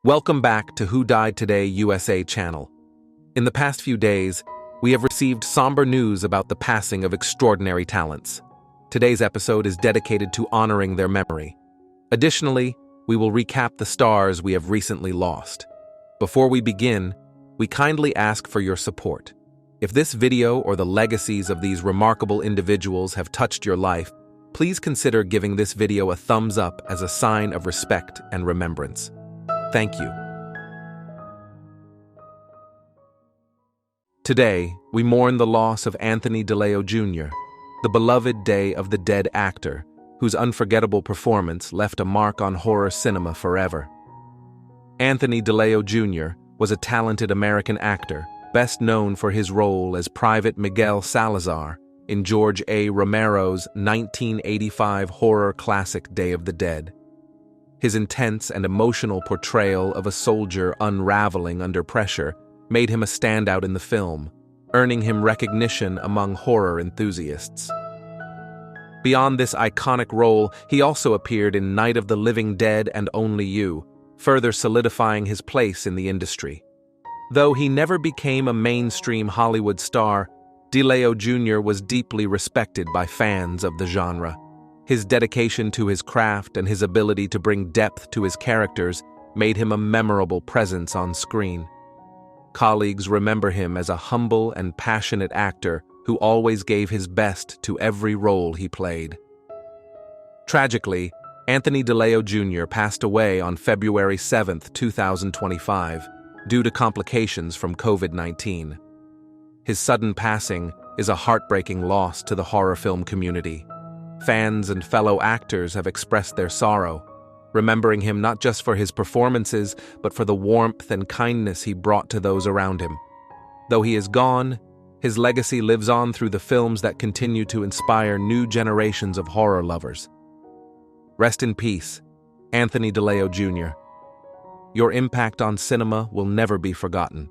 Welcome back to Who Died Today USA channel. In the past few days, we have received somber news about the passing of extraordinary talents. Today's episode is dedicated to honoring their memory. Additionally, we will recap the stars we have recently lost. Before we begin, we kindly ask for your support. If this video or the legacies of these remarkable individuals have touched your life, please consider giving this video a thumbs up as a sign of respect and remembrance. Thank you. Today, we mourn the loss of Anthony Dileo Jr., the beloved Day of the Dead actor, whose unforgettable performance left a mark on horror cinema forever. Anthony Dileo Jr. was a talented American actor, best known for his role as Private Miguel Salazar in George A. Romero's 1985 horror classic Day of the Dead. His intense and emotional portrayal of a soldier unraveling under pressure made him a standout in the film, earning him recognition among horror enthusiasts. Beyond this iconic role, he also appeared in Night of the Living Dead and Only You, further solidifying his place in the industry. Though he never became a mainstream Hollywood star, Dileo Jr. was deeply respected by fans of the genre. His dedication to his craft and his ability to bring depth to his characters made him a memorable presence on screen. Colleagues remember him as a humble and passionate actor who always gave his best to every role he played. Tragically, Anthony Dileo Jr. passed away on February 7, 2025, due to complications from COVID-19. His sudden passing is a heartbreaking loss to the horror film community. Fans and fellow actors have expressed their sorrow, remembering him not just for his performances, but for the warmth and kindness he brought to those around him. Though he is gone, his legacy lives on through the films that continue to inspire new generations of horror lovers. Rest in peace, Anthony Dileo Jr. Your impact on cinema will never be forgotten.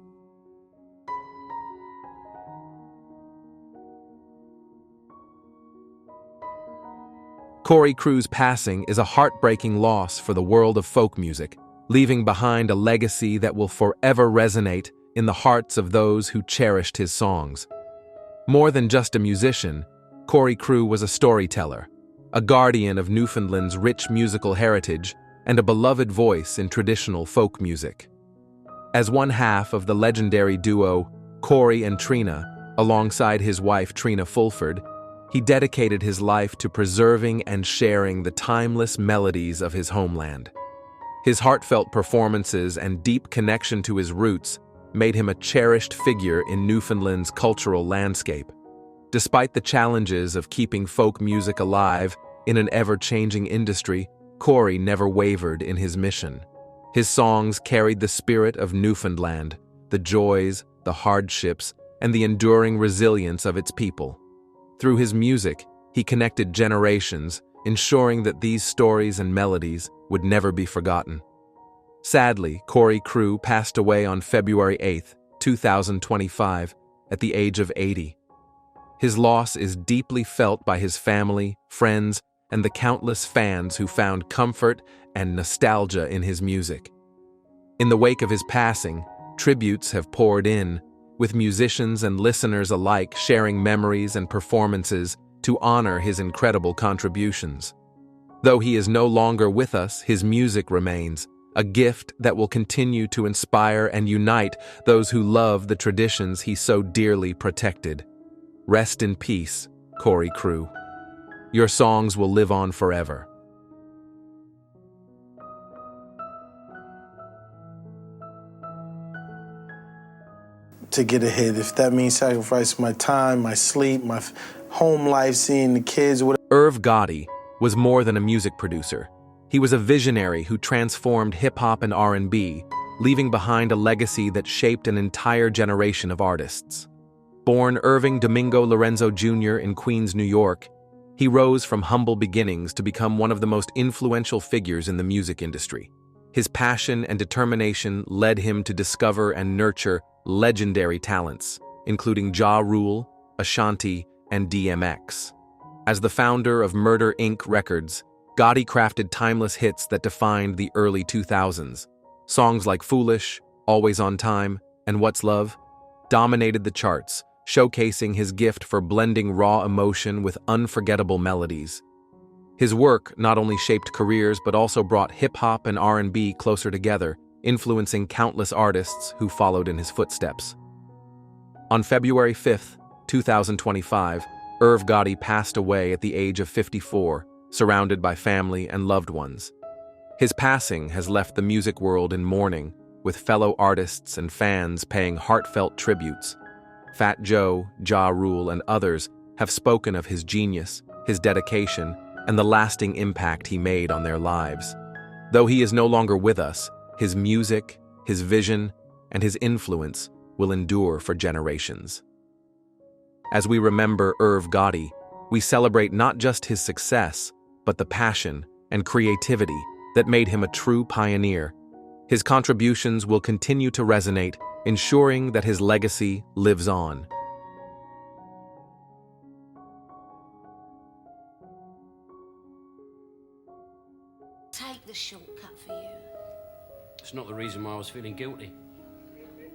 Corey Crewe's passing is a heartbreaking loss for the world of folk music, leaving behind a legacy that will forever resonate in the hearts of those who cherished his songs. More than just a musician, Corey Crewe was a storyteller, a guardian of Newfoundland's rich musical heritage, and a beloved voice in traditional folk music. As one half of the legendary duo Corey and Trina, alongside his wife Trina Fulford, he dedicated his life to preserving and sharing the timeless melodies of his homeland. His heartfelt performances and deep connection to his roots made him a cherished figure in Newfoundland's cultural landscape. Despite the challenges of keeping folk music alive in an ever-changing industry, Corey never wavered in his mission. His songs carried the spirit of Newfoundland, the joys, the hardships, and the enduring resilience of its people. Through his music, he connected generations, ensuring that these stories and melodies would never be forgotten. Sadly, Corey Crewe passed away on February 8, 2025, at the age of 80. His loss is deeply felt by his family, friends, and the countless fans who found comfort and nostalgia in his music. In the wake of his passing, tributes have poured in, with musicians and listeners alike sharing memories and performances to honor his incredible contributions. Though he is no longer with us, his music remains, a gift that will continue to inspire and unite those who love the traditions he so dearly protected. Rest in peace, Corey Crewe. Your songs will live on forever. To get ahead, if that means sacrificing my time, my sleep, my home life, seeing the kids, whatever. Irv Gotti was more than a music producer. He was a visionary who transformed hip-hop and R&B, leaving behind a legacy that shaped an entire generation of artists. Born Irving Domingo Lorenzo Jr. in Queens, New York, he rose from humble beginnings to become one of the most influential figures in the music industry. His passion and determination led him to discover and nurture legendary talents, including Ja Rule, Ashanti, and DMX. As the founder of Murder Inc. Records, Gotti crafted timeless hits that defined the early 2000s. Songs like Foolish, Always on Time, and What's Love dominated the charts, showcasing his gift for blending raw emotion with unforgettable melodies. His work not only shaped careers but also brought hip-hop and R&B closer together, influencing countless artists who followed in his footsteps. On February 5, 2025, Irv Gotti passed away at the age of 54, surrounded by family and loved ones. His passing has left the music world in mourning, with fellow artists and fans paying heartfelt tributes. Fat Joe, Ja Rule, and others have spoken of his genius, his dedication, and the lasting impact he made on their lives. Though he is no longer with us, his music, his vision, and his influence will endure for generations. As we remember Irv Gotti, we celebrate not just his success, but the passion and creativity that made him a true pioneer. His contributions will continue to resonate, ensuring that his legacy lives on. Take the shortcut for you. It's not the reason why I was feeling guilty.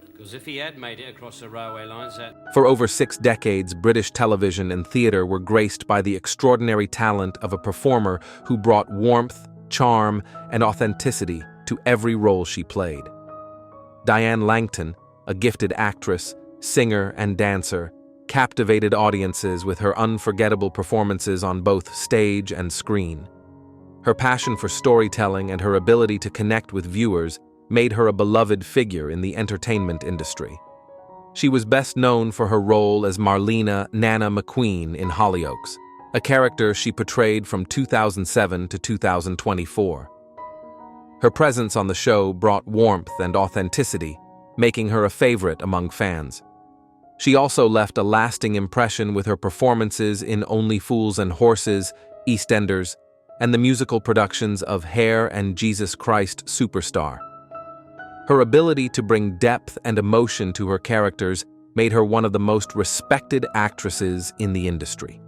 Because if he had made it across the railway lines, For over 6 decades, British television and theatre were graced by the extraordinary talent of a performer who brought warmth, charm, and authenticity to every role she played. Diane Langton, a gifted actress, singer, and dancer, captivated audiences with her unforgettable performances on both stage and screen. Her passion for storytelling and her ability to connect with viewers made her a beloved figure in the entertainment industry. She was best known for her role as Marlena Nana McQueen in Hollyoaks, a character she portrayed from 2007 to 2024. Her presence on the show brought warmth and authenticity, making her a favorite among fans. She also left a lasting impression with her performances in Only Fools and Horses, EastEnders, and the musical productions of Hair and Jesus Christ Superstar. Her ability to bring depth and emotion to her characters made her one of the most respected actresses in the industry.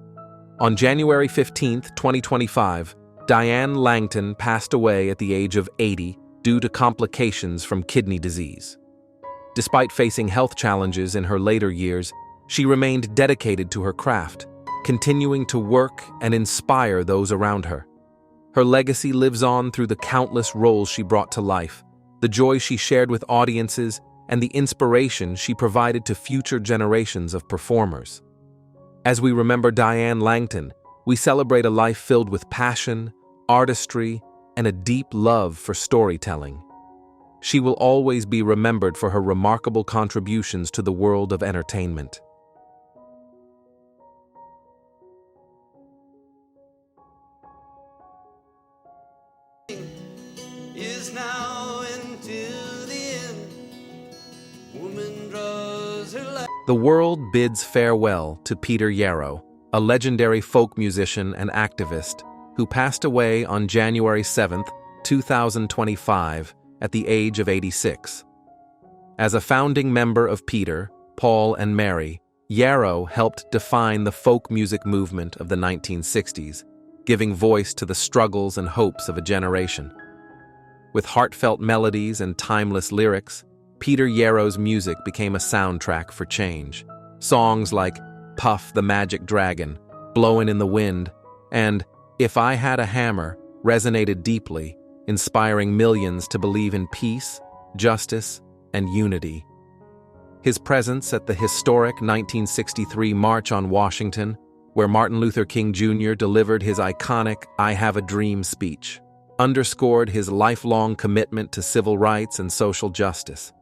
On January 15, 2025, Diane Langton passed away at the age of 80 due to complications from kidney disease. Despite facing health challenges in her later years, she remained dedicated to her craft, continuing to work and inspire those around her. Her legacy lives on through the countless roles she brought to life, the joy she shared with audiences, and the inspiration she provided to future generations of performers. As we remember Diane Langton, we celebrate a life filled with passion, artistry, and a deep love for storytelling. She will always be remembered for her remarkable contributions to the world of entertainment. Is now into the end. Woman draws her life. The world bids farewell to Peter Yarrow, a legendary folk musician and activist who passed away on January 7, 2025, at the age of 86. As a founding member of Peter, Paul, and Mary, Yarrow helped define the folk music movement of the 1960s, giving voice to the struggles and hopes of a generation. With heartfelt melodies and timeless lyrics, Peter Yarrow's music became a soundtrack for change. Songs like Puff the Magic Dragon, Blowin' in the Wind, and If I Had a Hammer resonated deeply, inspiring millions to believe in peace, justice, and unity. His presence at the historic 1963 March on Washington, where Martin Luther King Jr. delivered his iconic I Have a Dream speech, underscored his lifelong commitment to civil rights and social justice.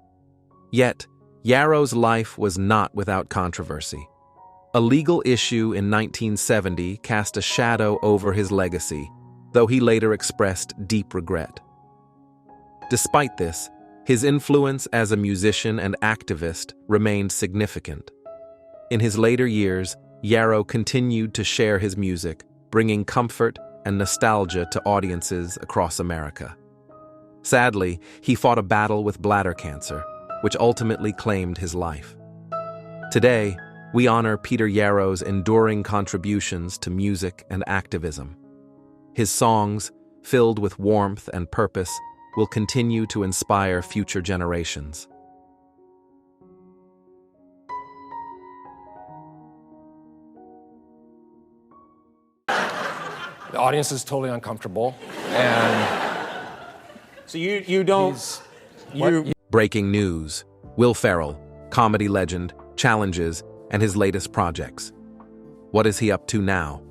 Yet, Yarrow's life was not without controversy. A legal issue in 1970 cast a shadow over his legacy, though he later expressed deep regret. Despite this, his influence as a musician and activist remained significant. In his later years, Yarrow continued to share his music, bringing comfort and nostalgia to audiences across America. Sadly, he fought a battle with bladder cancer, which ultimately claimed his life. Today, we honor Peter Yarrow's enduring contributions to music and activism. His songs, filled with warmth and purpose, will continue to inspire future generations. The audience is totally uncomfortable, and So you don't... Breaking news. Will Ferrell, comedy legend, challenges, and his latest projects. What is he up to now?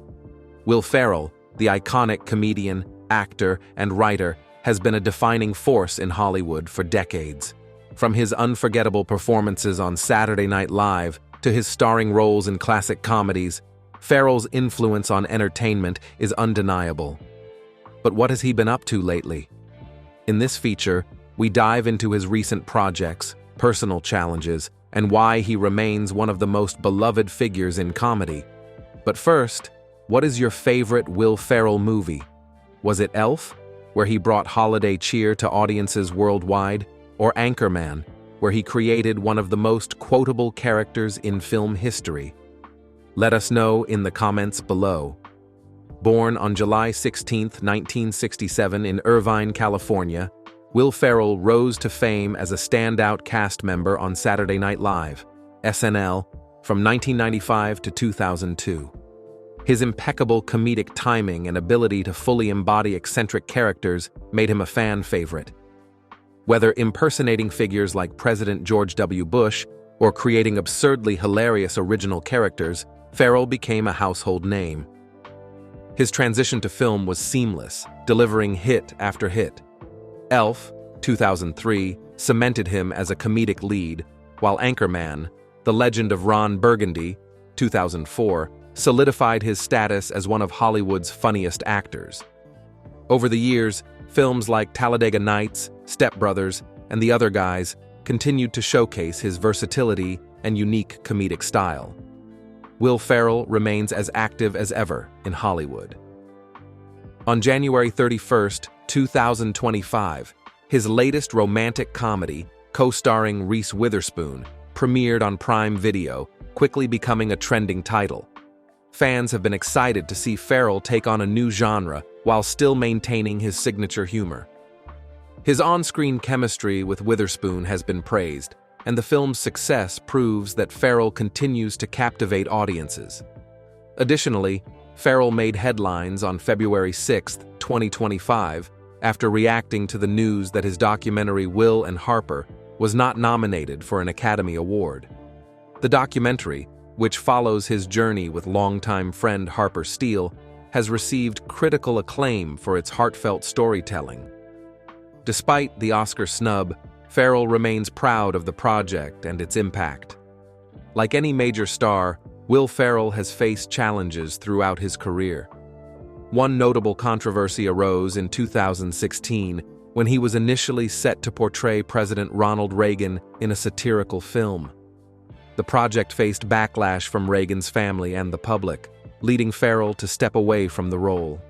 Will Ferrell, the iconic comedian, actor, and writer, has been a defining force in Hollywood for decades. From his unforgettable performances on Saturday Night Live to his starring roles in classic comedies, Ferrell's influence on entertainment is undeniable. But what has he been up to lately? In this feature, we dive into his recent projects, personal challenges, and why he remains one of the most beloved figures in comedy. But first, what is your favorite Will Ferrell movie? Was it Elf, where he brought holiday cheer to audiences worldwide, or Anchorman, where he created one of the most quotable characters in film history? Let us know in the comments below. Born on July 16, 1967 in Irvine, California, Will Ferrell rose to fame as a standout cast member on Saturday Night Live, SNL, from 1995 to 2002. His impeccable comedic timing and ability to fully embody eccentric characters made him a fan favorite. Whether impersonating figures like President George W. Bush or creating absurdly hilarious original characters, Ferrell became a household name. His transition to film was seamless, delivering hit after hit. Elf, 2003, cemented him as a comedic lead, while Anchorman, The Legend of Ron Burgundy, 2004, solidified his status as one of Hollywood's funniest actors. Over the years, films like Talladega Nights, Step Brothers, and The Other Guys continued to showcase his versatility and unique comedic style. Will Ferrell remains as active as ever in Hollywood. On January 31, 2025, his latest romantic comedy, co-starring Reese Witherspoon, premiered on Prime Video, quickly becoming a trending title. Fans have been excited to see Ferrell take on a new genre while still maintaining his signature humor. His on-screen chemistry with Witherspoon has been praised, and the film's success proves that Ferrell continues to captivate audiences. Additionally, Ferrell made headlines on February 6, 2025, after reacting to the news that his documentary Will and Harper was not nominated for an Academy Award. The documentary, which follows his journey with longtime friend Harper Steele, has received critical acclaim for its heartfelt storytelling. Despite the Oscar snub, Ferrell remains proud of the project and its impact. Like any major star, Will Ferrell has faced challenges throughout his career. One notable controversy arose in 2016 when he was initially set to portray President Ronald Reagan in a satirical film. The project faced backlash from Reagan's family and the public, leading Ferrell to step away from the role.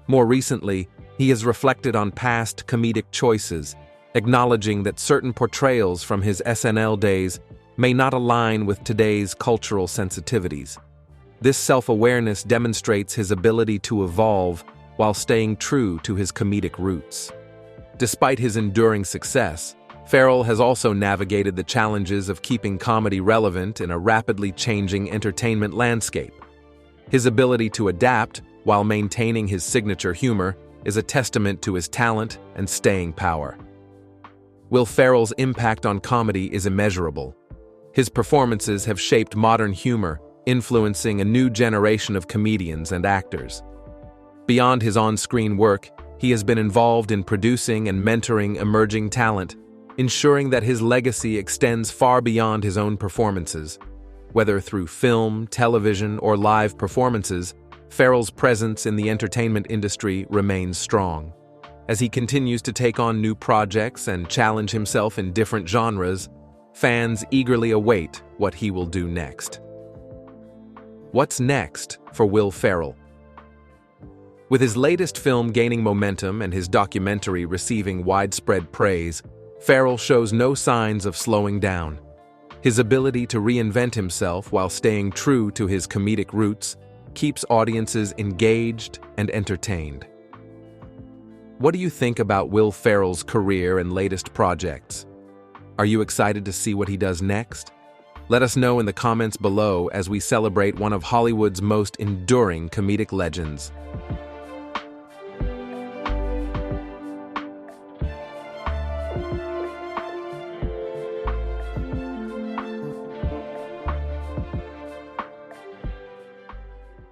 More recently, he has reflected on past comedic choices, acknowledging that certain portrayals from his SNL days may not align with today's cultural sensitivities. This self-awareness demonstrates his ability to evolve while staying true to his comedic roots. Despite his enduring success, Ferrell has also navigated the challenges of keeping comedy relevant in a rapidly changing entertainment landscape. His ability to adapt while maintaining his signature humor is a testament to his talent and staying power. Will Ferrell's impact on comedy is immeasurable. His performances have shaped modern humor, influencing a new generation of comedians and actors. Beyond his on-screen work, he has been involved in producing and mentoring emerging talent, ensuring that his legacy extends far beyond his own performances. Whether through film, television, or live performances, Ferrell's presence in the entertainment industry remains strong. As he continues to take on new projects and challenge himself in different genres, fans eagerly await what he will do next. What's next for Will Ferrell? With his latest film gaining momentum and his documentary receiving widespread praise, Ferrell shows no signs of slowing down. His ability to reinvent himself while staying true to his comedic roots keeps audiences engaged and entertained. What do you think about Will Ferrell's career and latest projects? Are you excited to see what he does next? Let us know in the comments below as we celebrate one of Hollywood's most enduring comedic legends.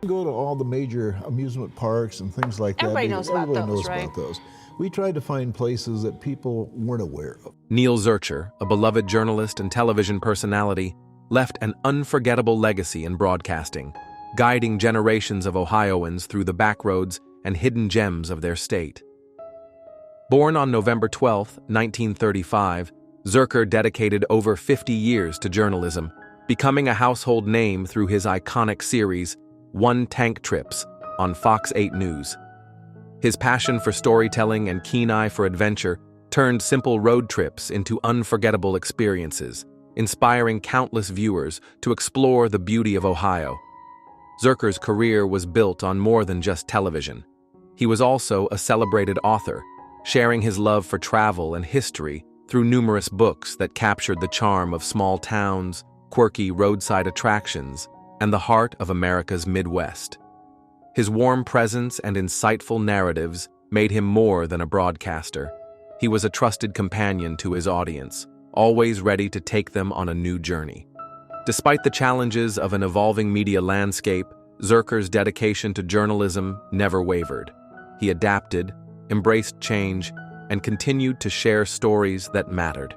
Go to all the major amusement parks and things like that. Everybody knows about those, right? About those. We tried to find places that people weren't aware of. Neil Zurcher, a beloved journalist and television personality, left an unforgettable legacy in broadcasting, guiding generations of Ohioans through the backroads and hidden gems of their state. Born on November 12, 1935, Zurcher dedicated over 50 years to journalism, becoming a household name through his iconic series, One Tank Trips, on Fox 8 News. His passion for storytelling and keen eye for adventure turned simple road trips into unforgettable experiences, inspiring countless viewers to explore the beauty of Ohio. Zurcher's career was built on more than just television. He was also a celebrated author, sharing his love for travel and history through numerous books that captured the charm of small towns, quirky roadside attractions, and the heart of America's Midwest. His warm presence and insightful narratives made him more than a broadcaster. He was a trusted companion to his audience, always ready to take them on a new journey. Despite the challenges of an evolving media landscape, Zurcher's dedication to journalism never wavered. He adapted, embraced change, and continued to share stories that mattered.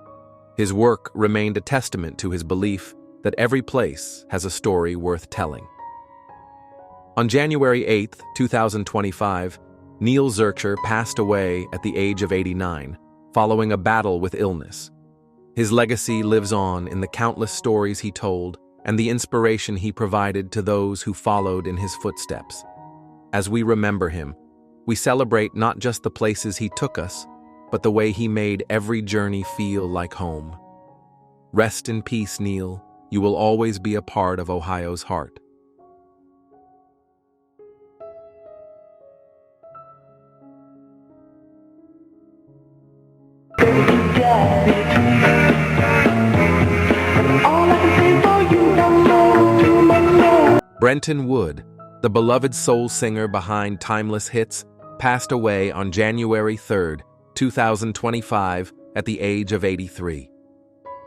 His work remained a testament to his belief that every place has a story worth telling. On January 8, 2025, Neil Zurcher passed away at the age of 89, following a battle with illness. His legacy lives on in the countless stories he told and the inspiration he provided to those who followed in his footsteps. As we remember him, we celebrate not just the places he took us, but the way he made every journey feel like home. Rest in peace, Neil. You will always be a part of Ohio's heart. Brenton Wood, the beloved soul singer behind timeless hits, passed away on January 3, 2025, at the age of 83.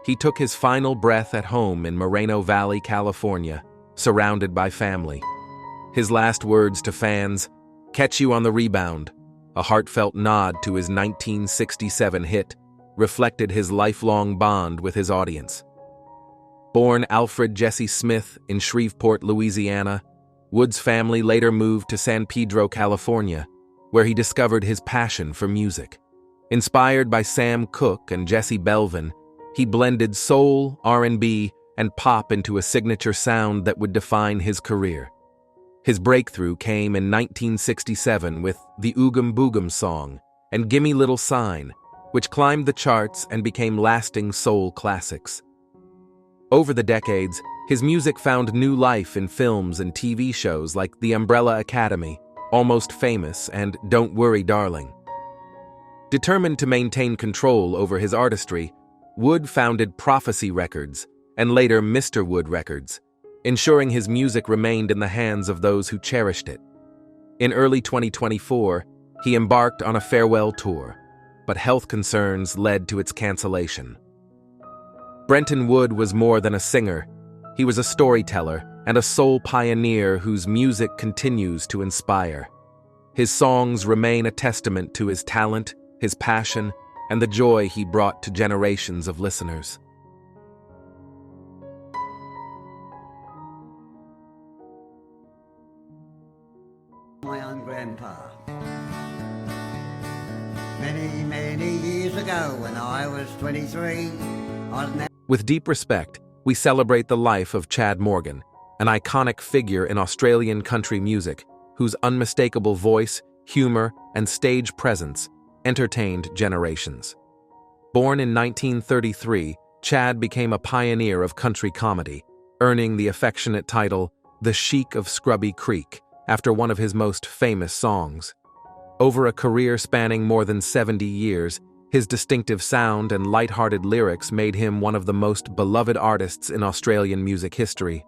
He took his final breath at home in Moreno Valley, California, surrounded by family. His last words to fans, "Catch you on the rebound," a heartfelt nod to his 1967 hit, reflected his lifelong bond with his audience. Born Alfred Jesse Smith in Shreveport, Louisiana, Wood's family later moved to San Pedro, California, where he discovered his passion for music. Inspired by Sam Cooke and Jesse Belvin, he blended soul, R&B, and pop into a signature sound that would define his career. His breakthrough came in 1967 with the Oogum Boogum song and Gimme Little Sign, which climbed the charts and became lasting soul classics. Over the decades, his music found new life in films and TV shows like The Umbrella Academy, Almost Famous, and Don't Worry, Darling. Determined to maintain control over his artistry, Wood founded Prophecy Records and later Mr. Wood Records, ensuring his music remained in the hands of those who cherished it. In early 2024, he embarked on a farewell tour, but health concerns led to its cancellation. Brenton Wood was more than a singer. He was a storyteller and a soul pioneer whose music continues to inspire. His songs remain a testament to his talent, his passion, and the joy he brought to generations of listeners. My own grandpa. Many, many years ago, when I was 23, I was now... With deep respect, we celebrate the life of Chad Morgan, an iconic figure in Australian country music, whose unmistakable voice, humor, and stage presence entertained generations. Born in 1933, Chad became a pioneer of country comedy, earning the affectionate title, The Sheik of Scrubby Creek, after one of his most famous songs. Over a career spanning more than 70 years, his distinctive sound and light-hearted lyrics made him one of the most beloved artists in Australian music history.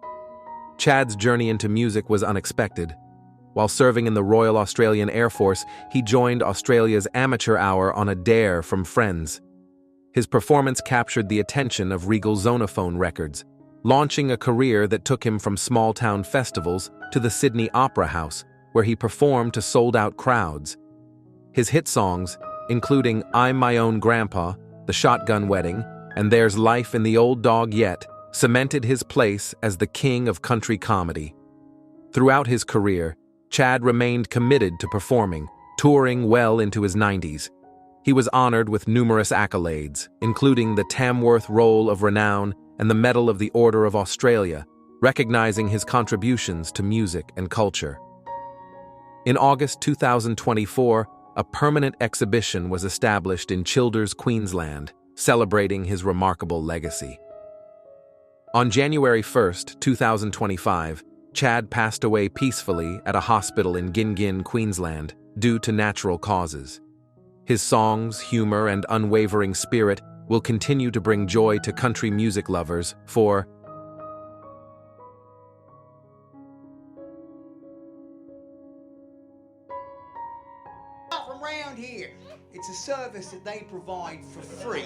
Chad's journey into music was unexpected. While serving in the Royal Australian Air Force, he joined Australia's amateur hour on a dare from friends. His performance captured the attention of Regal Zonophone Records, launching a career that took him from small-town festivals to the Sydney Opera House, where he performed to sold-out crowds. His hit songs, including I'm My Own Grandpa, The Shotgun Wedding, and There's Life in the Old Dog Yet, cemented his place as the king of country comedy. Throughout his career, Chad remained committed to performing, touring well into his 90s. He was honored with numerous accolades, including the Tamworth Roll of Renown and the Medal of the Order of Australia, recognizing his contributions to music and culture. In August 2024, a permanent exhibition was established in Childers, Queensland, celebrating his remarkable legacy. On January 1, 2025, Chad passed away peacefully at a hospital in Gingin, Queensland, due to natural causes. His songs, humor, and unwavering spirit will continue to bring joy to country music lovers for From round here, it's a service that they provide for free.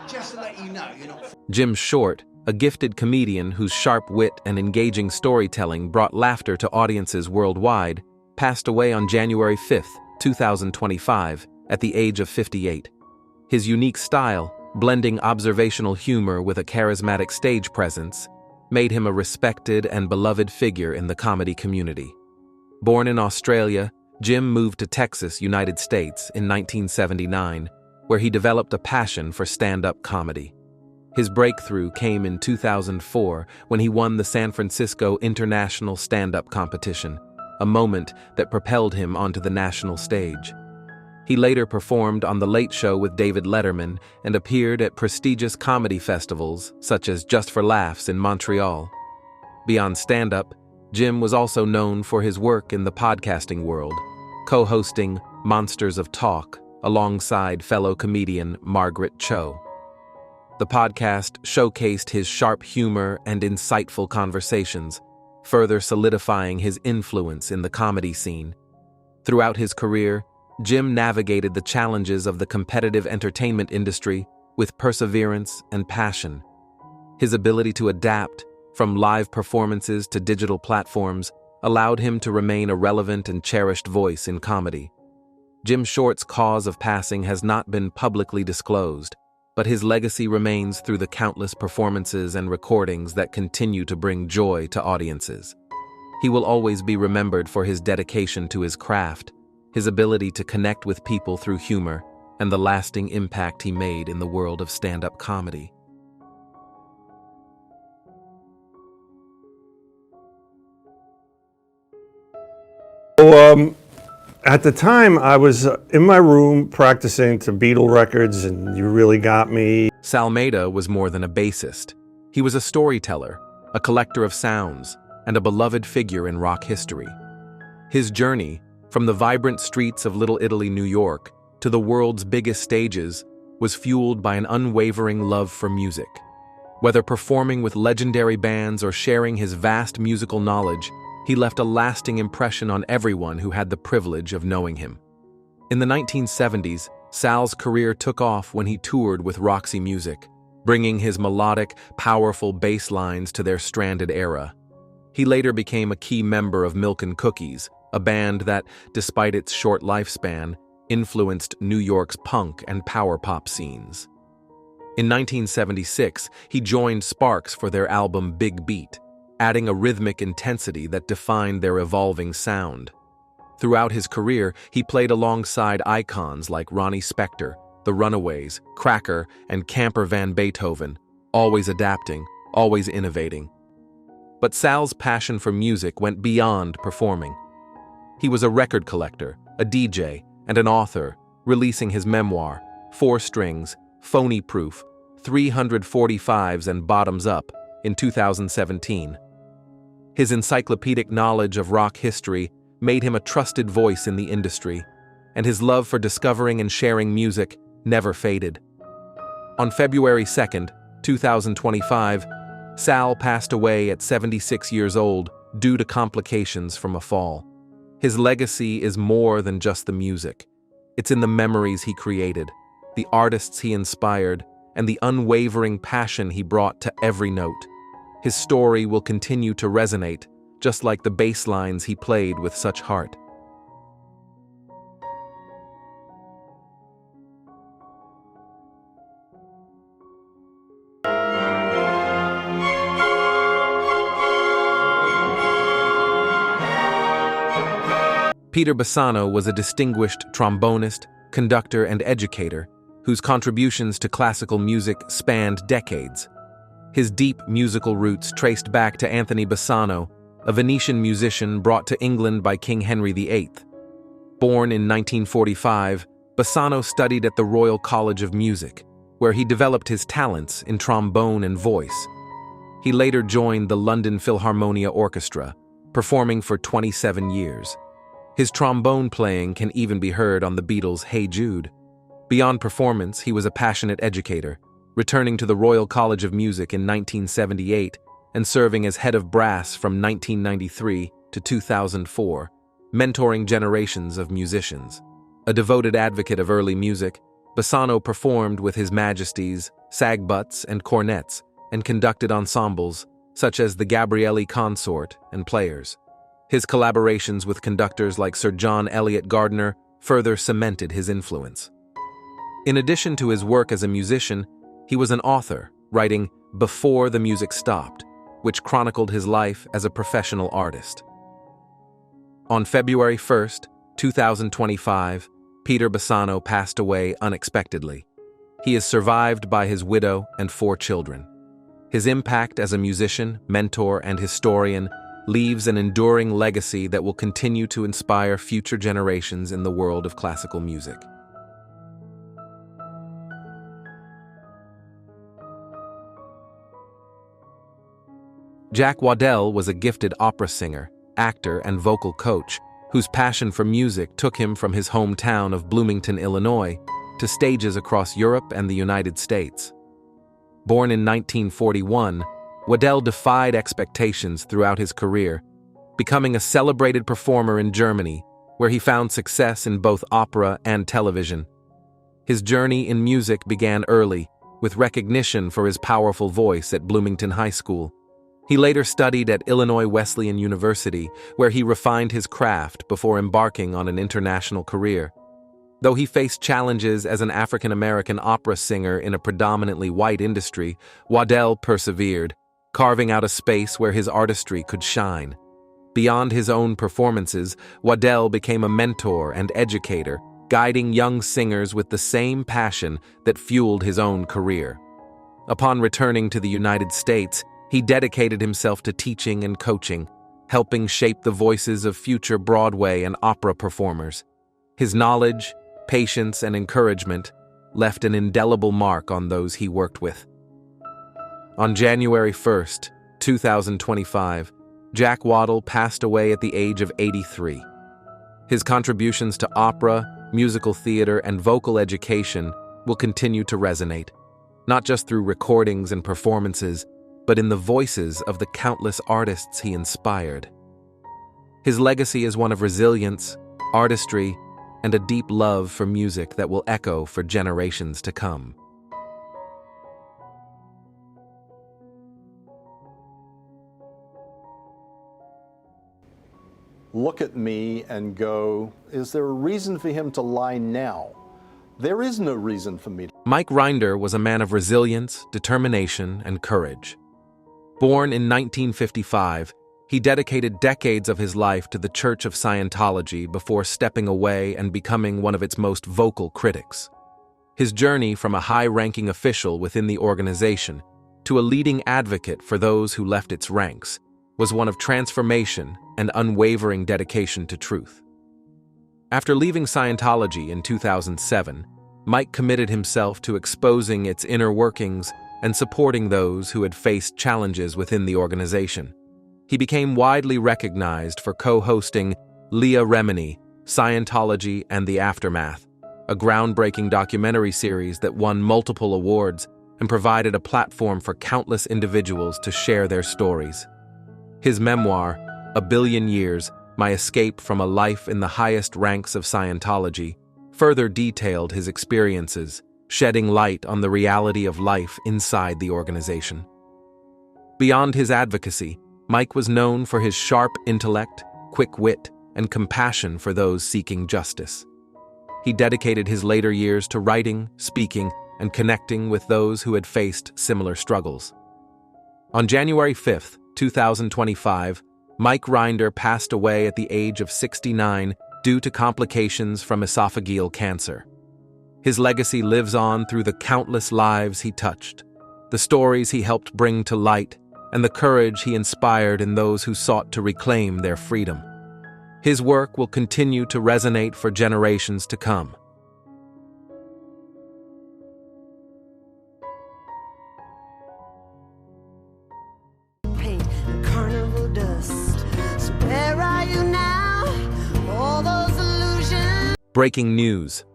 Just to let you know, you're not. Jim Short, a gifted comedian whose sharp wit and engaging storytelling brought laughter to audiences worldwide, passed away on January 5, 2025, at the age of 58. His unique style, blending observational humor with a charismatic stage presence, made him a respected and beloved figure in the comedy community. Born in Australia, Jim moved to Texas, United States, in 1979, where he developed a passion for stand-up comedy. His breakthrough came in 2004 when he won the San Francisco International Stand-Up Competition, a moment that propelled him onto the national stage. He later performed on The Late Show with David Letterman and appeared at prestigious comedy festivals such as Just for Laughs in Montreal. Beyond stand-up, Jim was also known for his work in the podcasting world, co-hosting Monsters of Talk alongside fellow comedian Margaret Cho. The podcast showcased his sharp humor and insightful conversations, further solidifying his influence in the comedy scene. Throughout his career, Jim navigated the challenges of the competitive entertainment industry with perseverance and passion. His ability to adapt, from live performances to digital platforms, allowed him to remain a relevant and cherished voice in comedy. Jim Short's cause of passing has not been publicly disclosed, but his legacy remains through the countless performances and recordings that continue to bring joy to audiences. He will always be remembered for his dedication to his craft, his ability to connect with people through humor, and the lasting impact he made in the world of stand-up comedy. At the time, I was in my room practicing to Beatle records and You Really Got Me. Sal Maida was more than a bassist. He was a storyteller, a collector of sounds, and a beloved figure in rock history. His journey, from the vibrant streets of Little Italy, New York, to the world's biggest stages, was fueled by an unwavering love for music. Whether performing with legendary bands or sharing his vast musical knowledge, he left a lasting impression on everyone who had the privilege of knowing him. In the 1970s, Sal's career took off when he toured with Roxy Music, bringing his melodic, powerful bass lines to their stranded era. He later became a key member of Milk and Cookies, a band that, despite its short lifespan, influenced New York's punk and power pop scenes. In 1976, he joined Sparks for their album Big Beat, adding a rhythmic intensity that defined their evolving sound. Throughout his career, he played alongside icons like Ronnie Spector, The Runaways, Cracker, and Camper Van Beethoven, always adapting, always innovating. But Sal's passion for music went beyond performing. He was a record collector, a DJ, and an author, releasing his memoir, 4 Strings, Phony Proof, 345s and Bottoms Up, in 2017. His encyclopedic knowledge of rock history made him a trusted voice in the industry, and his love for discovering and sharing music never faded. On February 2nd, 2025, Sal passed away at 76 years old due to complications from a fall. His legacy is more than just the music. It's in the memories he created, the artists he inspired, and the unwavering passion he brought to every note. His story will continue to resonate, just like the bass lines he played with such heart. Peter Bassano was a distinguished trombonist, conductor, and educator whose contributions to classical music spanned decades. His deep musical roots traced back to Anthony Bassano, a Venetian musician brought to England by King Henry VIII. Born in 1945, Bassano studied at the Royal College of Music, where he developed his talents in trombone and voice. He later joined the London Philharmonia Orchestra, performing for 27 years. His trombone playing can even be heard on the Beatles' Hey Jude. Beyond performance, he was a passionate educator, returning to the Royal College of Music in 1978 and serving as head of brass from 1993 to 2004, mentoring generations of musicians. A devoted advocate of early music, Bassano performed with His Majesty's, sagbutts, and cornets, and conducted ensembles such as the Gabrielli Consort and Players. His collaborations with conductors like Sir John Eliot Gardiner further cemented his influence. In addition to his work as a musician, he was an author, writing Before the Music Stopped, which chronicled his life as a professional artist. On February 1st, 2025, Peter Bassano passed away unexpectedly. He is survived by his widow and 4 children. His impact as a musician, mentor, and historian leaves an enduring legacy that will continue to inspire future generations in the world of classical music. Jack Waddell was a gifted opera singer, actor, and vocal coach whose passion for music took him from his hometown of Bloomington, Illinois, to stages across Europe and the United States. Born in 1941, Waddell defied expectations throughout his career, becoming a celebrated performer in Germany, where he found success in both opera and television. His journey in music began early, with recognition for his powerful voice at Bloomington High School. He later studied at Illinois Wesleyan University, where he refined his craft before embarking on an international career. Though he faced challenges as an African-American opera singer in a predominantly white industry, Waddell persevered, carving out a space where his artistry could shine. Beyond his own performances, Waddell became a mentor and educator, guiding young singers with the same passion that fueled his own career. Upon returning to the United States, he dedicated himself to teaching and coaching, helping shape the voices of future Broadway and opera performers. His knowledge, patience, and encouragement left an indelible mark on those he worked with. On January 1st, 2025, Jack Waddell passed away at the age of 83. His contributions to opera, musical theater, and vocal education will continue to resonate, not just through recordings and performances, but in the voices of the countless artists he inspired. His legacy is one of resilience, artistry, and a deep love for music that will echo for generations to come. Look at me and go, is there a reason for him to lie now? There is no reason for me. Mike Rinder was a man of resilience, determination, and courage. Born in 1955, he dedicated decades of his life to the Church of Scientology before stepping away and becoming one of its most vocal critics. His journey from a high-ranking official within the organization to a leading advocate for those who left its ranks was one of transformation and unwavering dedication to truth. After leaving Scientology in 2007, Mike committed himself to exposing its inner workings and supporting those who had faced challenges within the organization. He became widely recognized for co-hosting Leah Remini, Scientology and the Aftermath, a groundbreaking documentary series that won multiple awards and provided a platform for countless individuals to share their stories. His memoir, A Billion Years, My Escape from a Life in the Highest Ranks of Scientology, further detailed his experiences, shedding light on the reality of life inside the organization. Beyond his advocacy, Mike was known for his sharp intellect, quick wit, and compassion for those seeking justice. He dedicated his later years to writing, speaking, and connecting with those who had faced similar struggles. On January 5, 2025, Mike Rinder passed away at the age of 69 due to complications from esophageal cancer. His legacy lives on through the countless lives he touched, the stories he helped bring to light, and the courage he inspired in those who sought to reclaim their freedom. His work will continue to resonate for generations to come. Paint and carnival dust. So where are you now? All those illusions. Breaking news.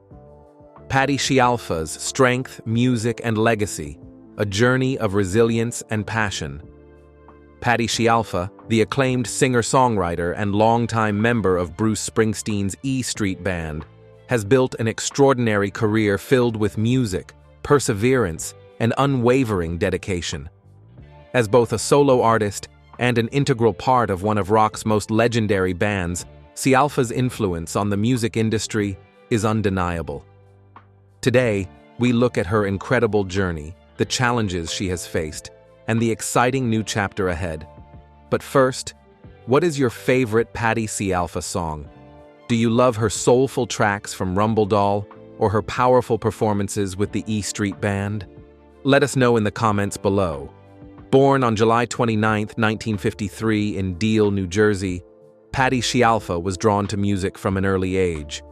Patti Scialfa's Strength, Music, and Legacy, a journey of resilience and passion. Patti Scialfa, the acclaimed singer-songwriter and longtime member of Bruce Springsteen's E Street Band, has built an extraordinary career filled with music, perseverance, and unwavering dedication. As both a solo artist and an integral part of one of rock's most legendary bands, Scialfa's influence on the music industry is undeniable. Today, we look at her incredible journey, the challenges she has faced, and the exciting new chapter ahead. But first, what is your favorite Patti Scialfa song? Do you love her soulful tracks from Rumble Doll or her powerful performances with the E Street Band? Let us know in the comments below. Born on July 29, 1953 in Deal, New Jersey, Patti Scialfa was drawn to music from an early age.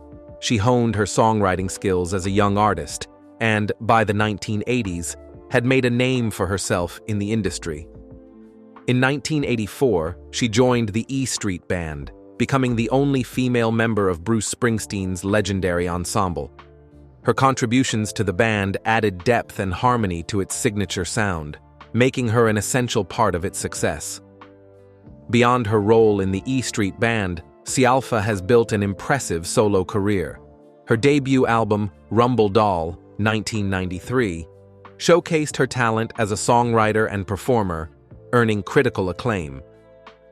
She honed her songwriting skills as a young artist and, by the 1980s, had made a name for herself in the industry. In 1984, she joined the E Street Band, becoming the only female member of Bruce Springsteen's legendary ensemble. Her contributions to the band added depth and harmony to its signature sound, making her an essential part of its success. Beyond her role in the E Street Band, Scialfa has built an impressive solo career. Her debut album, Rumble Doll, 1993, showcased her talent as a songwriter and performer, earning critical acclaim.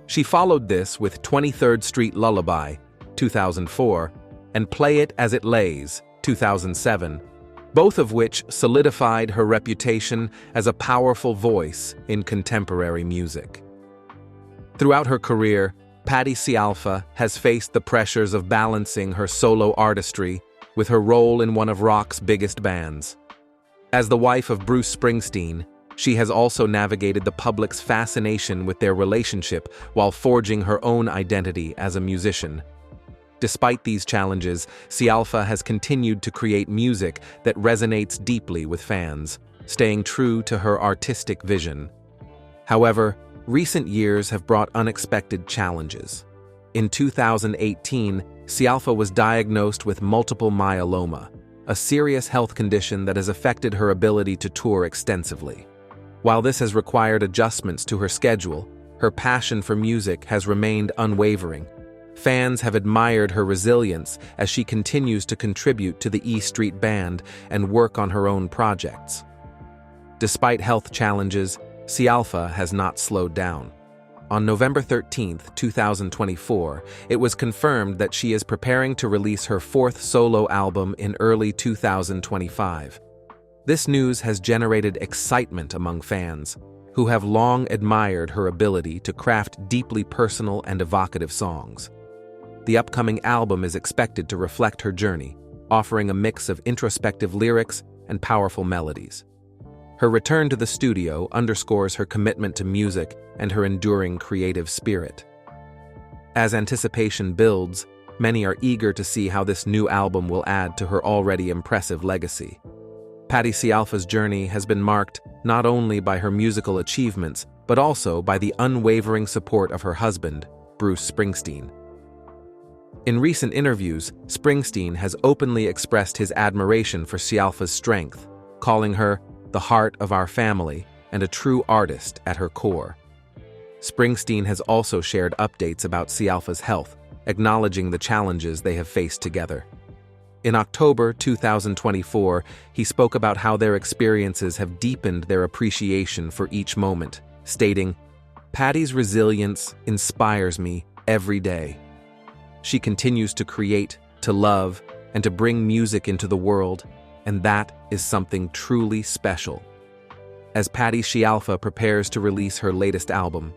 She followed this with 23rd Street Lullaby, 2004, and Play It As It Lays, 2007, both of which solidified her reputation as a powerful voice in contemporary music. Throughout her career, Patti Scialfa has faced the pressures of balancing her solo artistry with her role in one of rock's biggest bands. As the wife of Bruce Springsteen, she has also navigated the public's fascination with their relationship while forging her own identity as a musician. Despite these challenges, Scialfa has continued to create music that resonates deeply with fans, staying true to her artistic vision. However, recent years have brought unexpected challenges. In 2018, Scialfa was diagnosed with multiple myeloma, a serious health condition that has affected her ability to tour extensively. While this has required adjustments to her schedule, her passion for music has remained unwavering. Fans have admired her resilience as she continues to contribute to the E Street Band and work on her own projects. Despite health challenges, Scialfa has not slowed down. On November 13, 2024, it was confirmed that she is preparing to release her fourth solo album in early 2025. This news has generated excitement among fans, who have long admired her ability to craft deeply personal and evocative songs. The upcoming album is expected to reflect her journey, offering a mix of introspective lyrics and powerful melodies. Her return to the studio underscores her commitment to music and her enduring creative spirit. As anticipation builds, many are eager to see how this new album will add to her already impressive legacy. Patti Scialfa's journey has been marked not only by her musical achievements, but also by the unwavering support of her husband, Bruce Springsteen. In recent interviews, Springsteen has openly expressed his admiration for Scialfa's strength, calling her the heart of our family and a true artist at her core. Springsteen has also shared updates about Scialfa's health, acknowledging the challenges they have faced together. In October 2024, he spoke about how their experiences have deepened their appreciation for each moment, stating, "Patti's resilience inspires me every day. She continues to create, to love, and to bring music into the world, and that is something truly special." As Patti Scialfa prepares to release her latest album,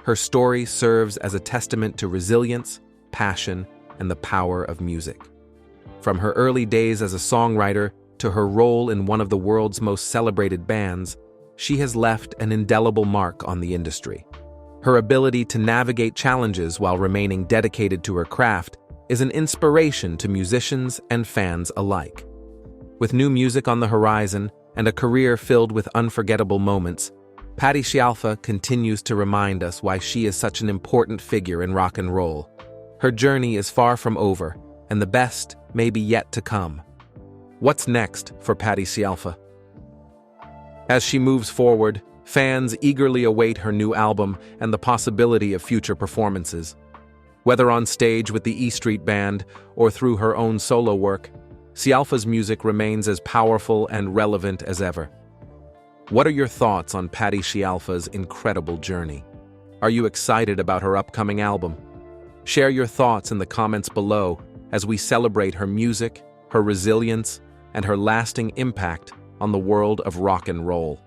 her story serves as a testament to resilience, passion, and the power of music. From her early days as a songwriter to her role in one of the world's most celebrated bands, she has left an indelible mark on the industry. Her ability to navigate challenges while remaining dedicated to her craft is an inspiration to musicians and fans alike. With new music on the horizon and a career filled with unforgettable moments, Patti Scialfa continues to remind us why she is such an important figure in rock and roll. Her journey is far from over, and the best may be yet to come. What's next for Patti Scialfa? As she moves forward, fans eagerly await her new album and the possibility of future performances. Whether on stage with the E Street Band or through her own solo work, Scialfa's music remains as powerful and relevant as ever. What are your thoughts on Patti Scialfa's incredible journey? Are you excited about her upcoming album? Share your thoughts in the comments below as we celebrate her music, her resilience, and her lasting impact on the world of rock and roll.